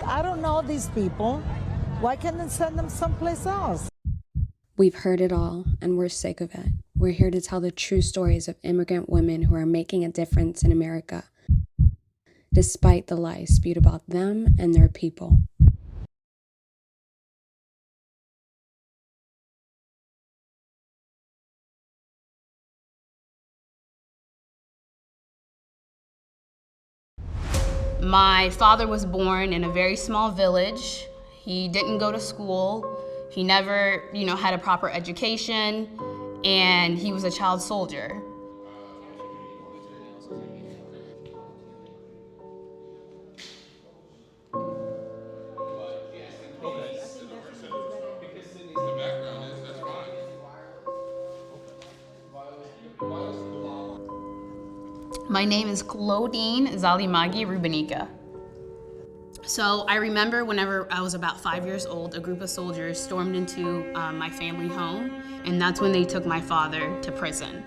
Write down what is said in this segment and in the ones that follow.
I don't know these people. Why can't they send them someplace else? We've heard it all, and we're sick of it. We're here to tell the true stories of immigrant women who are making a difference in America, despite the lies spewed about them and their people. My father was born in a very small village. He didn't go to school. He never, had a proper education, and he was a child soldier. My name is Claudine Zalimagi Rubenica. So I remember whenever I was about 5 years old, a group of soldiers stormed into my family home, and that's when they took my father to prison.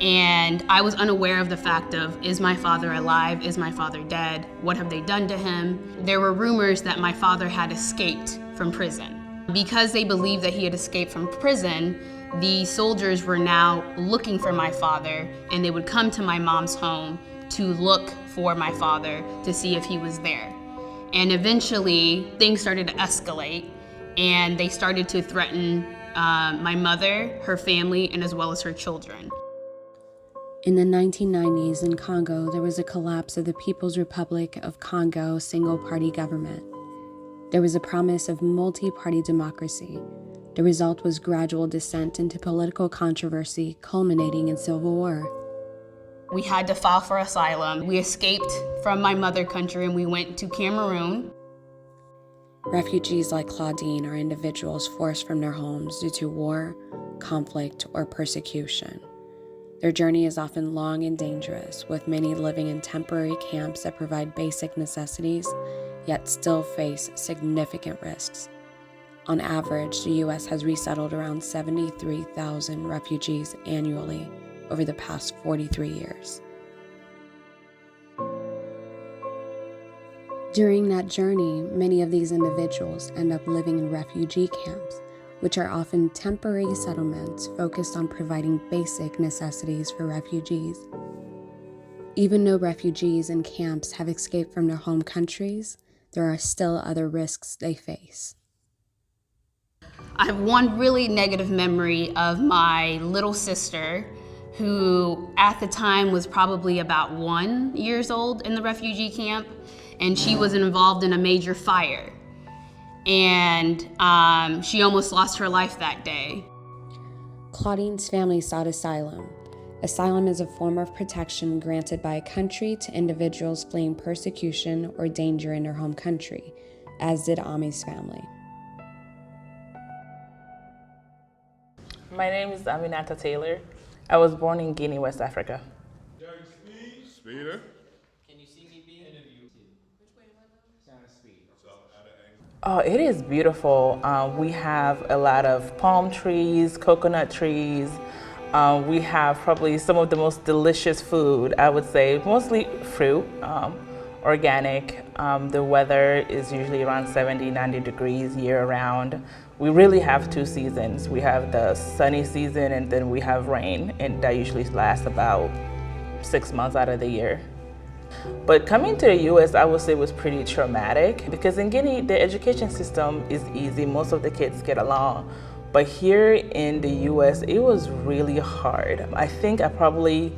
And I was unaware of the fact of, is my father alive? Is my father dead? What have they done to him? There were rumors that my father had escaped from prison. Because they believed that he had escaped from prison, the soldiers were now looking for my father, and they would come to my mom's home to look for my father to see if he was there. And eventually, things started to escalate, and they started to threaten my mother, her family, and as well as her children. In the 1990s in Congo, there was a collapse of the People's Republic of Congo single-party government. There was a promise of multi-party democracy. The result was gradual descent into political controversy, culminating in civil war. We had to file for asylum. We escaped from my mother country and we went to Cameroon. Refugees like Claudine are individuals forced from their homes due to war, conflict, or persecution. Their journey is often long and dangerous, with many living in temporary camps that provide basic necessities, yet still face significant risks. On average, the U.S. has resettled around 73,000 refugees annually over the past 43 years. During that journey, many of these individuals end up living in refugee camps, which are often temporary settlements focused on providing basic necessities for refugees. Even though refugees in camps have escaped from their home countries, there are still other risks they face. I have one really negative memory of my little sister, who at the time was probably about 1 year old in the refugee camp, and she was involved in a major fire. And she almost lost her life that day. Claudine's family sought asylum. Asylum is a form of protection granted by a country to individuals fleeing persecution or danger in their home country, as did Ami's family. My name is Aminata Taylor. I was born in Guinea, West Africa. Speeder. Oh, it is beautiful. We have a lot of palm trees, coconut trees. We have probably some of the most delicious food, I would say, mostly fruit, organic. The weather is usually around 70, 90 degrees year round. We really have 2 seasons. We have the sunny season and then we have rain, and that usually lasts about 6 months out of the year. But coming to the US, I would say was pretty traumatic because in Guinea, the education system is easy. Most of the kids get along. But here in the US, it was really hard. I think I probably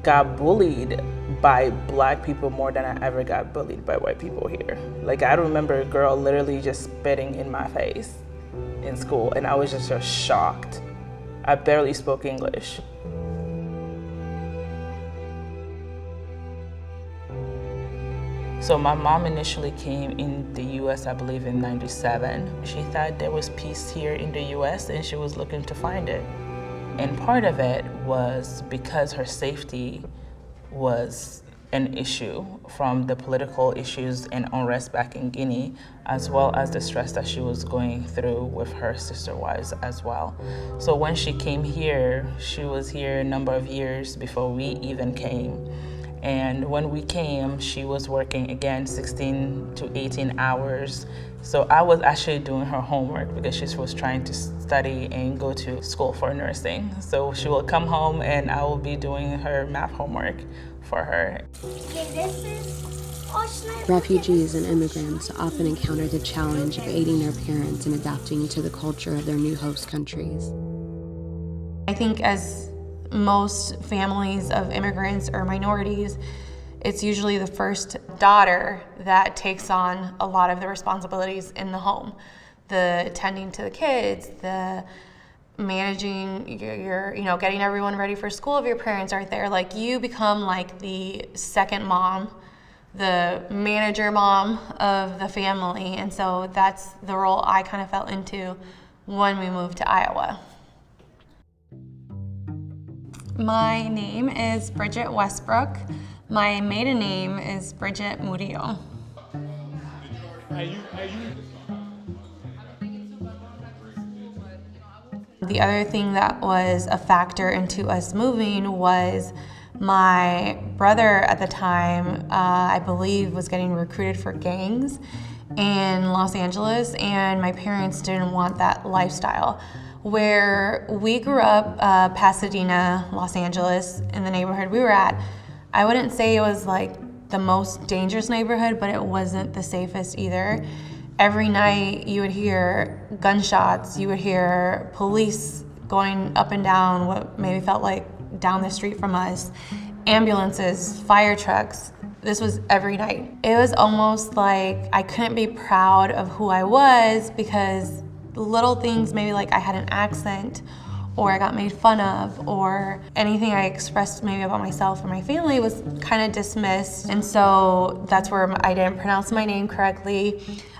got bullied by Black people more than I ever got bullied by white people here. Like, I remember a girl literally just spitting in my face in school, and I was just shocked. I barely spoke English. So my mom initially came in the US, I believe in 97. She thought there was peace here in the US and she was looking to find it. And part of it was because her safety was an issue from the political issues and unrest back in Guinea, as well as the stress that she was going through with her sister wives as well. So when she came here, she was here a number of years before we even came. And when we came, she was working again 16 to 18 hours. So I was actually doing her homework because she was trying to study and go to school for nursing. So she will come home and I will be doing her math homework for her. Refugees and immigrants often encounter the challenge of aiding their parents in adapting to the culture of their new host countries. I think as most families of immigrants or minorities, it's usually the first daughter that takes on a lot of the responsibilities in the home. The tending to the kids, the managing your getting everyone ready for school if your parents aren't there. Like, you become like the second mom, the manager mom of the family. And so that's the role I kind of fell into when we moved to Iowa. My name is Bridget Westbrook. My maiden name is Bridget Murillo. The other thing that was a factor into us moving was my brother at the time, I believe, was getting recruited for gangs in Los Angeles, and my parents didn't want that lifestyle. Where we grew up, Pasadena, Los Angeles, in the neighborhood we were at, I wouldn't say it was like the most dangerous neighborhood, but it wasn't the safest either. Every night you would hear gunshots, you would hear police going up and down what maybe felt like down the street from us, ambulances, fire trucks. This was every night. It was almost like I couldn't be proud of who I was because little things, maybe like I had an accent or I got made fun of, or anything I expressed maybe about myself or my family was kind of dismissed. And so that's where I didn't pronounce my name correctly.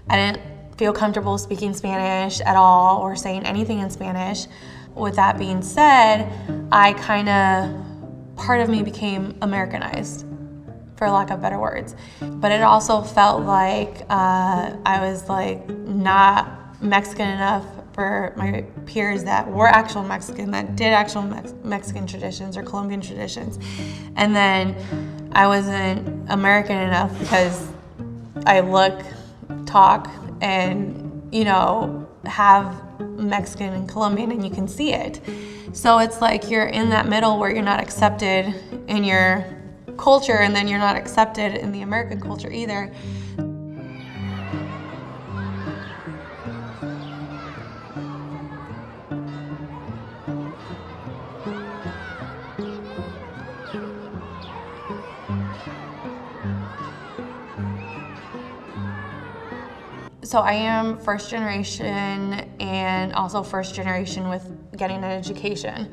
I didn't feel comfortable speaking Spanish at all or saying anything in Spanish. With that being said, part of me became Americanized, for lack of better words. But it also felt like I was like not Mexican enough for my peers that were actual Mexican, that did actual Mexican traditions or Colombian traditions. And then I wasn't American enough because I look, talk, and have Mexican and Colombian, and you can see it. So it's like you're in that middle where you're not accepted in your culture, and then you're not accepted in the American culture either. So I am first generation and also first generation with getting an education.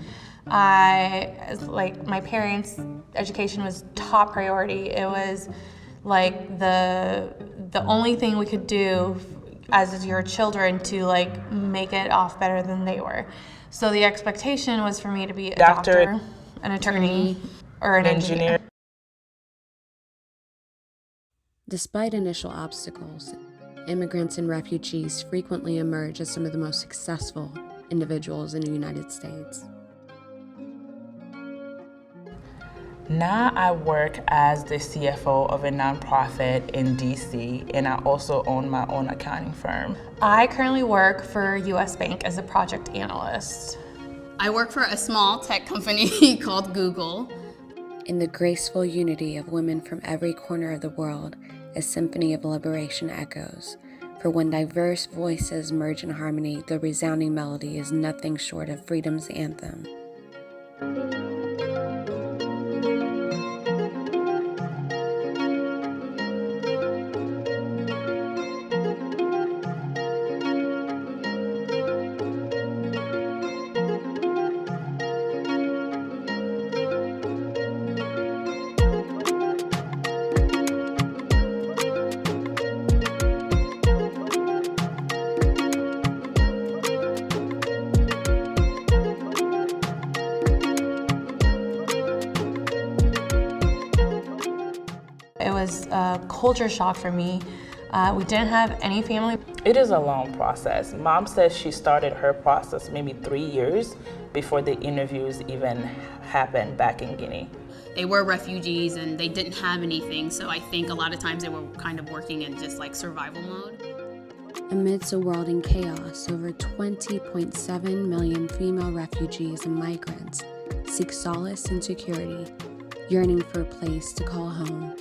My parents' education was top priority. It was like the only thing we could do as your children to like make it off better than they were. So the expectation was for me to be a doctor, an attorney, or an engineer. Despite initial obstacles, immigrants and refugees frequently emerge as some of the most successful individuals in the United States. Now I work as the CFO of a nonprofit in DC, and I also own my own accounting firm. I currently work for US Bank as a project analyst. I work for a small tech company called Google. In the graceful unity of women from every corner of the world, a symphony of liberation echoes. For when diverse voices merge in harmony, the resounding melody is nothing short of freedom's anthem. It was a culture shock for me. We didn't have any family. It is a long process. Mom says she started her process maybe 3 years before the interviews even happened back in Guinea. They were refugees and they didn't have anything, so I think a lot of times they were kind of working in just like survival mode. Amidst a world in chaos, over 20.7 million female refugees and migrants seek solace and security, yearning for a place to call home.